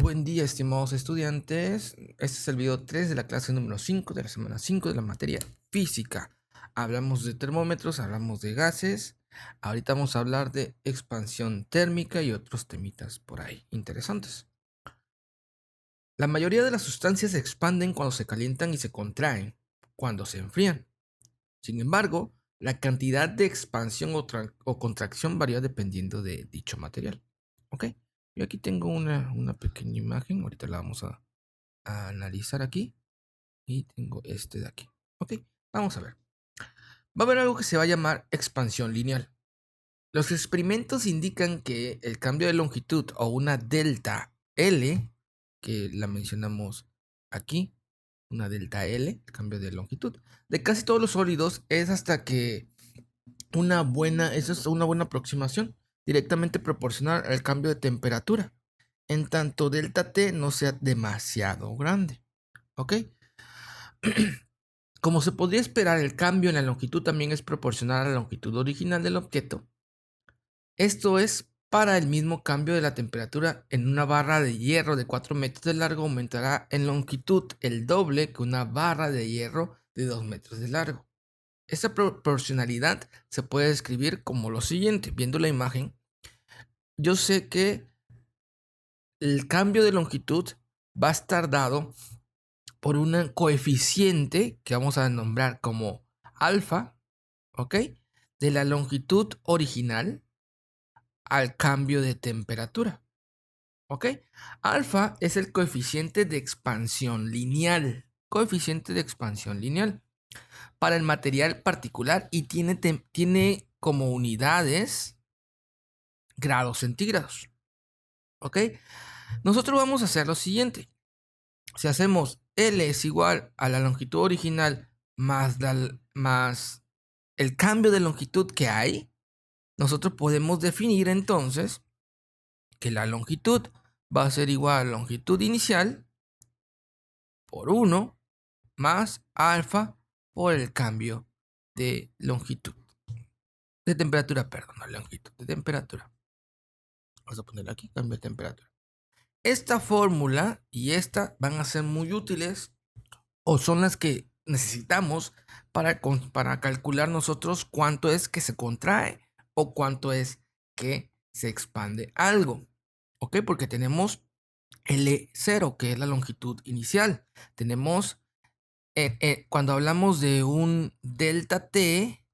Buen día, estimados estudiantes. Este es el video 3 de la clase número 5 de la semana 5 de la materia física. Hablamos de termómetros, hablamos de gases. Ahorita vamos a hablar de expansión térmica y otros temitas por ahí interesantes. La mayoría de las sustancias se expanden cuando se calientan y se contraen cuando se enfrían. Sin embargo, la cantidad de expansión o contracción varía dependiendo de dicho material. ¿Ok? Yo aquí tengo una pequeña imagen, ahorita la vamos a analizar aquí. Y tengo este de aquí. Ok, vamos a ver. Va a haber algo que se va a llamar expansión lineal. Los experimentos indican que el cambio de longitud o una delta L, que la mencionamos aquí, una delta L, el cambio de longitud, de casi todos los sólidos es hasta que esa es una buena aproximación, directamente proporcional al cambio de temperatura, en tanto delta T no sea demasiado grande. ¿Ok? Como se podría esperar, el cambio en la longitud también es proporcional a la longitud original del objeto. Esto es, para el mismo cambio de la temperatura en una barra de hierro de 4 metros de largo aumentará en longitud el doble que una barra de hierro de 2 metros de largo. Esta proporcionalidad se puede describir como lo siguiente. Viendo la imagen, yo sé que el cambio de longitud va a estar dado por un coeficiente que vamos a nombrar como alfa, ¿ok? De la longitud original al cambio de temperatura, ¿ok? Alfa es el coeficiente de expansión lineal, para el material particular y tiene como unidades grados centígrados, ¿ok? Nosotros vamos a hacer lo siguiente. Si hacemos L es igual a la longitud original más el cambio de longitud que hay, nosotros podemos definir entonces que la longitud va a ser igual a longitud inicial por 1 más alfa por el cambio de longitud. De temperatura, perdón, no longitud, de temperatura. Vamos a ponerle aquí, cambio de temperatura. Esta fórmula y esta van a ser muy útiles o son las que necesitamos para calcular nosotros cuánto es que se contrae o cuánto es que se expande algo. ¿Ok? Porque tenemos L0, que es la longitud inicial. Tenemos, cuando hablamos de un delta T,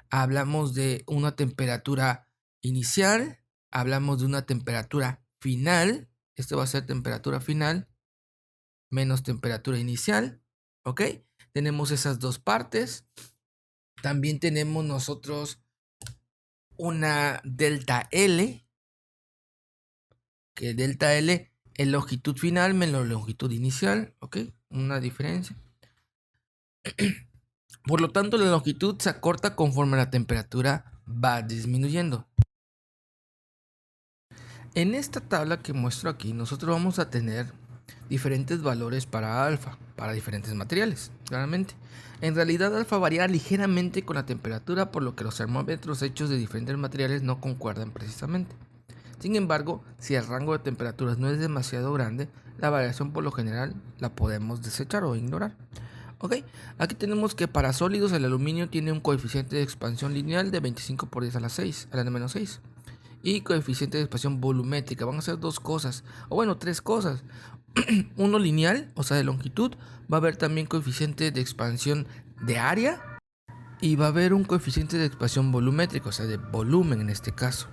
hablamos de una temperatura inicial, hablamos de una temperatura final. Esto va a ser temperatura final menos temperatura inicial. ¿Ok? Tenemos esas dos partes. También tenemos nosotros una delta L, que delta L es longitud final menos longitud inicial. ¿Ok? Una diferencia. Por lo tanto, la longitud se acorta conforme la temperatura va disminuyendo. En esta tabla que muestro aquí, nosotros vamos a tener diferentes valores para alfa, para diferentes materiales, claramente. En realidad, alfa varía ligeramente con la temperatura, por lo que los termómetros hechos de diferentes materiales no concuerdan precisamente. Sin embargo, si el rango de temperaturas no es demasiado grande, la variación por lo general la podemos desechar o ignorar. Ok, aquí tenemos que para sólidos el aluminio tiene un coeficiente de expansión lineal de 25 por 10 a la 6, a la menos 6. Y coeficiente de expansión volumétrica. Van a ser dos cosas, o bueno, tres cosas. Uno lineal, o sea, de longitud. Va a haber también coeficiente de expansión de área. Y va a haber un coeficiente de expansión volumétrica, o sea, de volumen en este caso.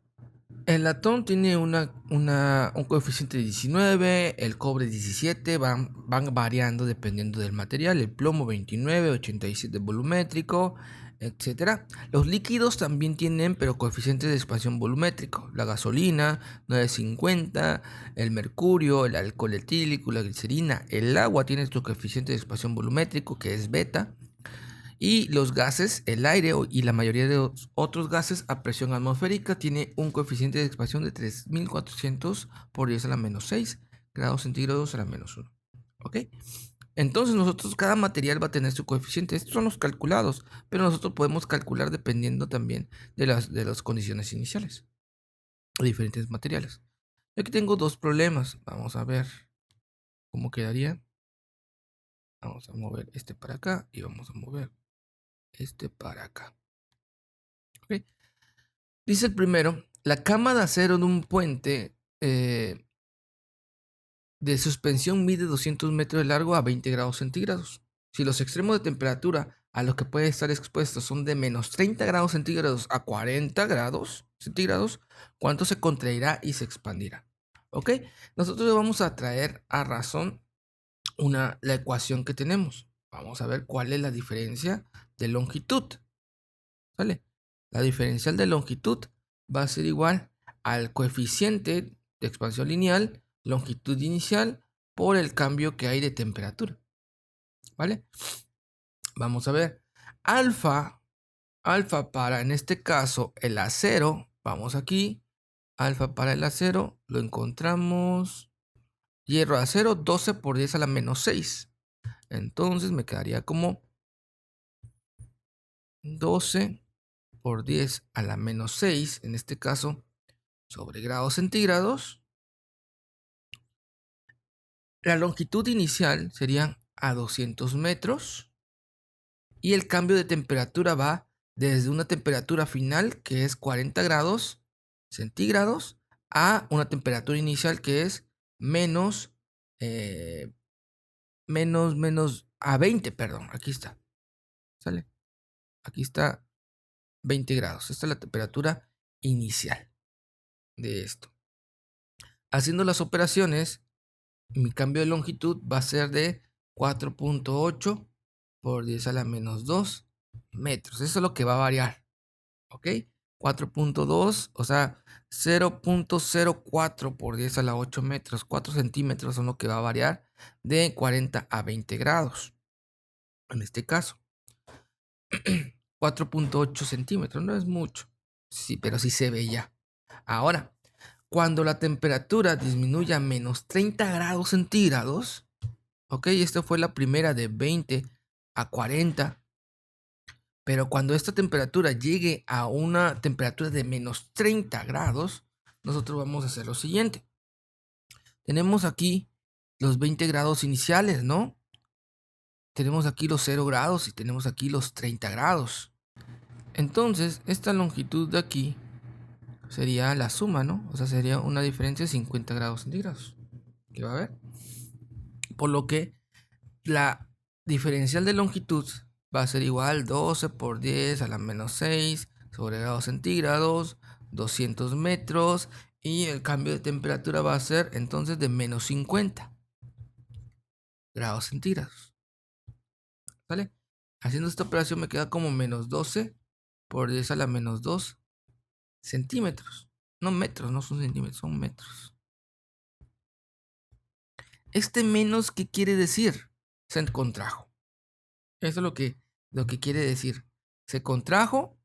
El latón tiene un coeficiente de 19, el cobre 17, van variando dependiendo del material, el plomo 29, 87 volumétrico, etc. Los líquidos también tienen, pero coeficientes de expansión volumétrico, la gasolina 950, el mercurio, el alcohol etílico, la glicerina, el agua tiene su coeficiente de expansión volumétrico que es beta. Y los gases, el aire y la mayoría de los otros gases a presión atmosférica tiene un coeficiente de expansión de 3400 por 10 a la menos 6 grados centígrados a la menos 1. ¿Ok? Entonces nosotros, cada material va a tener su coeficiente. Estos son los calculados, pero nosotros podemos calcular dependiendo también de las condiciones iniciales de diferentes materiales. Aquí tengo dos problemas. Vamos a ver cómo quedaría. Vamos a mover este para acá y vamos a mover este para acá. ¿Ok? Dice el primero, la cama de acero de un puente de suspensión mide 200 metros de largo a 20 grados centígrados. Si los extremos de temperatura a los que puede estar expuesto son de menos 30 grados centígrados a 40 grados centígrados, ¿cuánto se contraerá y se expandirá? ¿Ok? Nosotros vamos a traer a razón la ecuación que tenemos. Vamos a ver cuál es la diferencia de longitud. ¿Sale? La diferencial de longitud va a ser igual al coeficiente de expansión lineal, longitud inicial, por el cambio que hay de temperatura. ¿Vale? Vamos a ver. Alfa para, en este caso, el acero. Vamos aquí. Alfa para el acero. Lo encontramos. Hierro de acero, 12 por 10 a la menos 6. Entonces me quedaría como 12 por 10 a la menos 6, en este caso, sobre grados centígrados. La longitud inicial sería a 200 metros y el cambio de temperatura va desde una temperatura final que es 40 grados centígrados a una temperatura inicial que es menos, menos a 20, perdón, aquí está, ¿sale? Aquí está 20 grados, esta es la temperatura inicial de esto. Haciendo las operaciones, mi cambio de longitud va a ser de 4.8 por 10 a la menos 2 metros. Eso es lo que va a variar. ¿Ok? 4.2, o sea, 0.04 por 10 a la 8 metros. 4 centímetros son lo que va a variar de 40 a 20 grados. En este caso, 4.8 centímetros. No es mucho. Sí, pero sí se ve ya. Ahora, cuando la temperatura disminuye a menos 30 grados centígrados, ok, esta fue la primera de 20 a 40, pero cuando esta temperatura llegue a una temperatura de menos 30 grados, nosotros vamos a hacer lo siguiente. Tenemos aquí los 20 grados iniciales, ¿no? Tenemos aquí los 0 grados y tenemos aquí los 30 grados. Entonces, esta longitud de aquí sería la suma, ¿no? O sea, sería una diferencia de 50 grados centígrados. ¿Qué va a haber? Por lo que la diferencial de longitud va a ser igual 12 por 10 a la menos 6 sobre grados centígrados, 200 metros, y el cambio de temperatura va a ser entonces de menos 50 grados centígrados. ¿Vale? Haciendo esta operación me queda como menos 12 por 10 a la menos 2 centímetros. No metros, no son centímetros, son metros. Este menos, ¿qué quiere decir? Se contrajo. Eso es lo que quiere decir. Se contrajo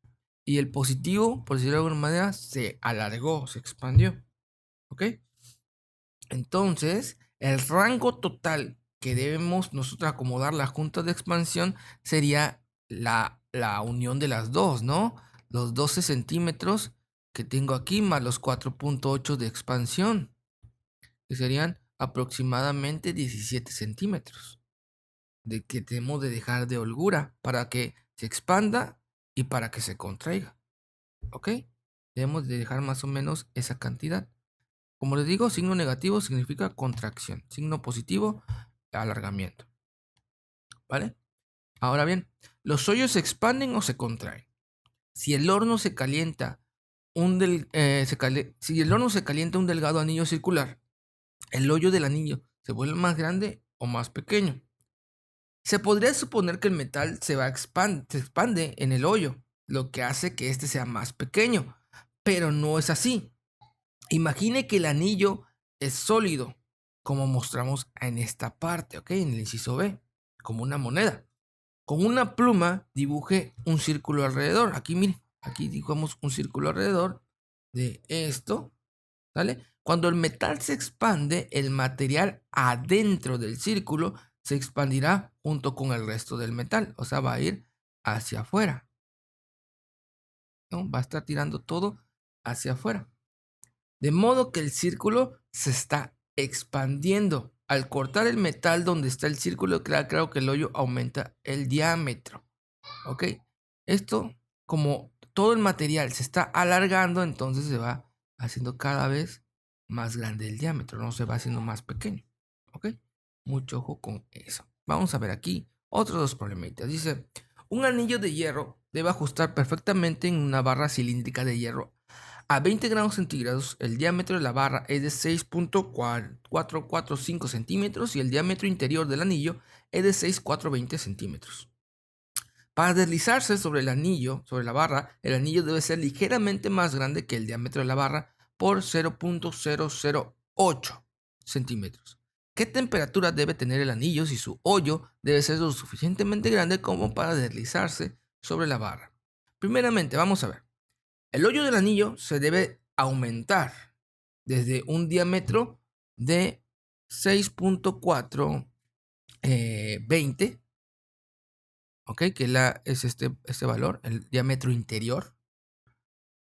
y el positivo, por decirlo de alguna manera, se alargó, se expandió. ¿Ok? Entonces, el rango total que debemos nosotros acomodar las juntas de expansión sería la unión de las dos, ¿no? Los 12 centímetros que tengo aquí más los 4.8 de expansión, que serían aproximadamente 17 centímetros de que tenemos de dejar de holgura para que se expanda y para que se contraiga. ¿Ok? Debemos de dejar más o menos esa cantidad. Como les digo, signo negativo significa contracción. Signo positivo, alargamiento. ¿Vale? Ahora bien, ¿los hoyos se expanden o se contraen? Si el horno se calienta si el horno se calienta un delgado anillo circular, el hoyo del anillo se vuelve más grande o más pequeño. Se podría suponer que el metal se expande en el hoyo, lo que hace que este sea más pequeño, pero no es así. Imagine que el anillo es sólido, como mostramos en esta parte, ¿ok? En el inciso B, como una moneda. Con una pluma dibuje un círculo alrededor. Aquí miren, aquí dibujamos un círculo alrededor de esto, ¿vale? Cuando el metal se expande, el material adentro del círculo se expandirá junto con el resto del metal, o sea, va a ir hacia afuera, ¿no? Va a estar tirando todo hacia afuera. De modo que el círculo se está expandiendo. Al cortar el metal donde está el círculo, claro que el hoyo aumenta el diámetro. ¿Ok? Esto, como todo el material se está alargando, entonces se va haciendo cada vez más grande el diámetro, no se va haciendo más pequeño. ¿Ok? Mucho ojo con eso. Vamos a ver aquí otros dos problemitas. Dice, un anillo de hierro debe ajustar perfectamente en una barra cilíndrica de hierro a 20 grados centígrados. El diámetro de la barra es de 6.445 centímetros y el diámetro interior del anillo es de 6.420 centímetros. Para deslizarse sobre el anillo, sobre la barra, el anillo debe ser ligeramente más grande que el diámetro de la barra por 0.008 centímetros. ¿Qué temperatura debe tener el anillo si su hoyo debe ser lo suficientemente grande como para deslizarse sobre la barra? Primeramente, vamos a ver. El hoyo del anillo se debe aumentar desde un diámetro de 6.420, ¿ok? Que es este valor, el diámetro interior.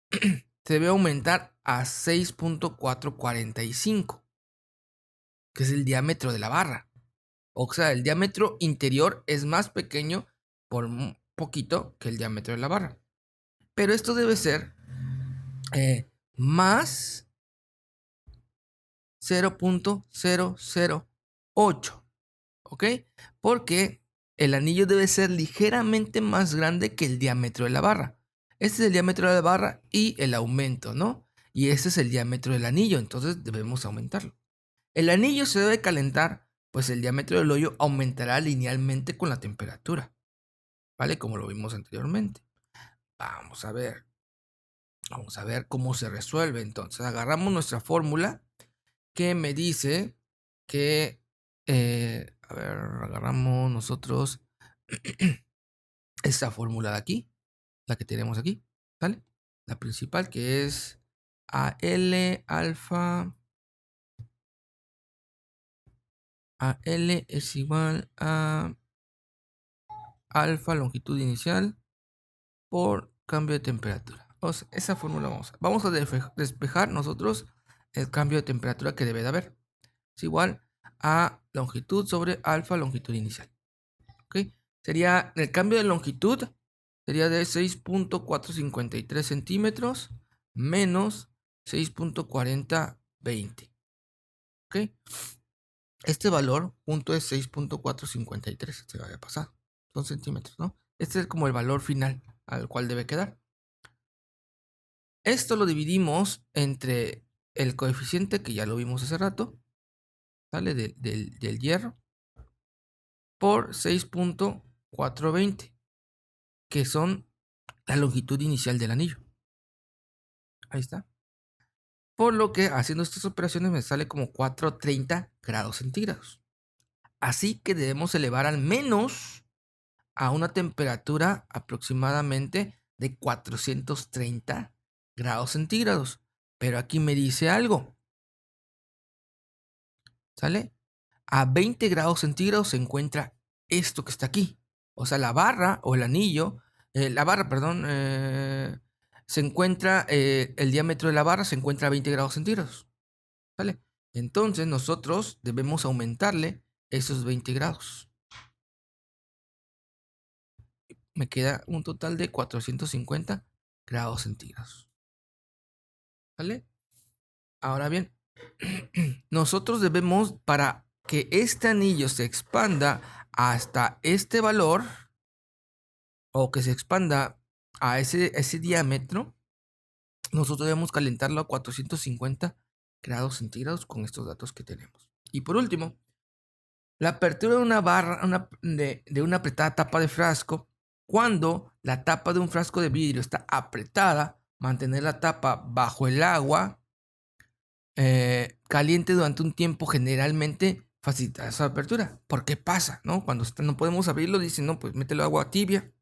Se debe aumentar a 6.445, que es el diámetro de la barra. O sea, el diámetro interior es más pequeño por un poquito que el diámetro de la barra. Pero esto debe ser más 0.008, ¿ok? Porque el anillo debe ser ligeramente más grande que el diámetro de la barra. Este es el diámetro de la barra y el aumento, ¿no? Y este es el diámetro del anillo, entonces debemos aumentarlo. El anillo se debe calentar, pues el diámetro del hoyo aumentará linealmente con la temperatura, ¿vale? Como lo vimos anteriormente. Vamos a ver cómo se resuelve. Entonces, agarramos nuestra fórmula que me dice que, a ver, agarramos nosotros esta fórmula de aquí, la que tenemos aquí, ¿vale? La principal, que es AL alfa, AL es igual a alfa longitud inicial por cambio de temperatura. O sea, esa fórmula vamos a despejar nosotros el cambio de temperatura que debe de haber. Es igual a longitud sobre alfa longitud inicial. ¿Ok? Sería el cambio de longitud, sería de 6.453 centímetros menos 6.4020. ¿Ok? Este valor, punto, es 6.453. Se vaya a pasar. Son centímetros, ¿no? Este es como el valor final al cual debe quedar. Esto lo dividimos entre el coeficiente que ya lo vimos hace rato, ¿sale? Del hierro, por 6.420, que son la longitud inicial del anillo. Ahí está. Por lo que haciendo estas operaciones me sale como 430 grados centígrados. Así que debemos elevar al menos a una temperatura aproximadamente de 430 grados centígrados. Pero aquí me dice algo. ¿Sale? A 20 grados centígrados se encuentra esto que está aquí. O sea, la barra o el anillo, perdón, se encuentra, el diámetro de la barra se encuentra a 20 grados centígrados. ¿Vale? Entonces nosotros debemos aumentarle esos 20 grados. Me queda un total de 450 grados centígrados. ¿Vale? Ahora bien, nosotros debemos, para que este anillo se expanda hasta este valor, o que se expanda a ese diámetro, nosotros debemos calentarlo a 450 grados centígrados con estos datos que tenemos. Y por último, la apertura de una barra, de una apretada tapa de frasco, cuando la tapa de un frasco de vidrio está apretada, mantener la tapa bajo el agua caliente durante un tiempo generalmente facilita esa apertura. ¿Por qué pasa? ¿No? Cuando no podemos abrirlo, dicen, no, pues mételo agua tibia,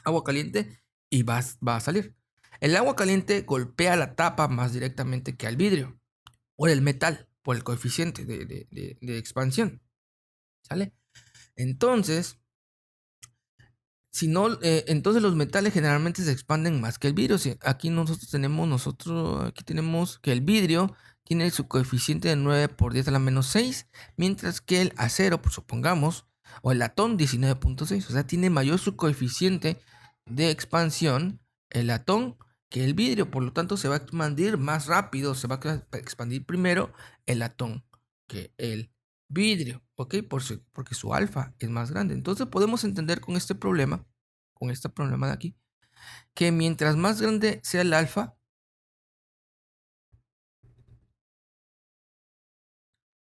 agua caliente y va a salir. El agua caliente golpea la tapa más directamente que al vidrio o el metal por el coeficiente de expansión. ¿Sale? Entonces, Si no, entonces los metales generalmente se expanden más que el vidrio. Si aquí aquí tenemos que el vidrio tiene su coeficiente de 9 por 10 a la menos 6, mientras que el acero, pues supongamos, o el latón 19.6, o sea, tiene mayor su coeficiente de expansión el latón que el vidrio, por lo tanto se va a expandir más rápido, se va a expandir primero el latón que el vidrio, ¿ok? Porque su alfa es más grande. Entonces podemos entender con este problema de aquí, que mientras más grande sea el alfa,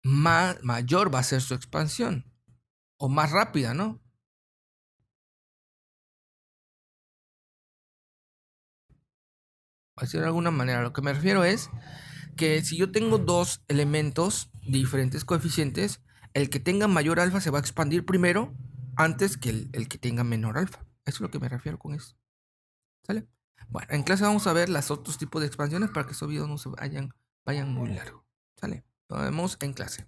mayor va a ser su expansión, o más rápida, ¿no? Así de alguna manera, lo que me refiero es que si yo tengo dos elementos de diferentes coeficientes, el que tenga mayor alfa se va a expandir primero antes que el que tenga menor alfa. Eso es lo que me refiero con eso. ¿Sale? Bueno, en clase vamos a ver los otros tipos de expansiones para que estos videos no vayan muy largo. ¿Sale? Nos vemos en clase.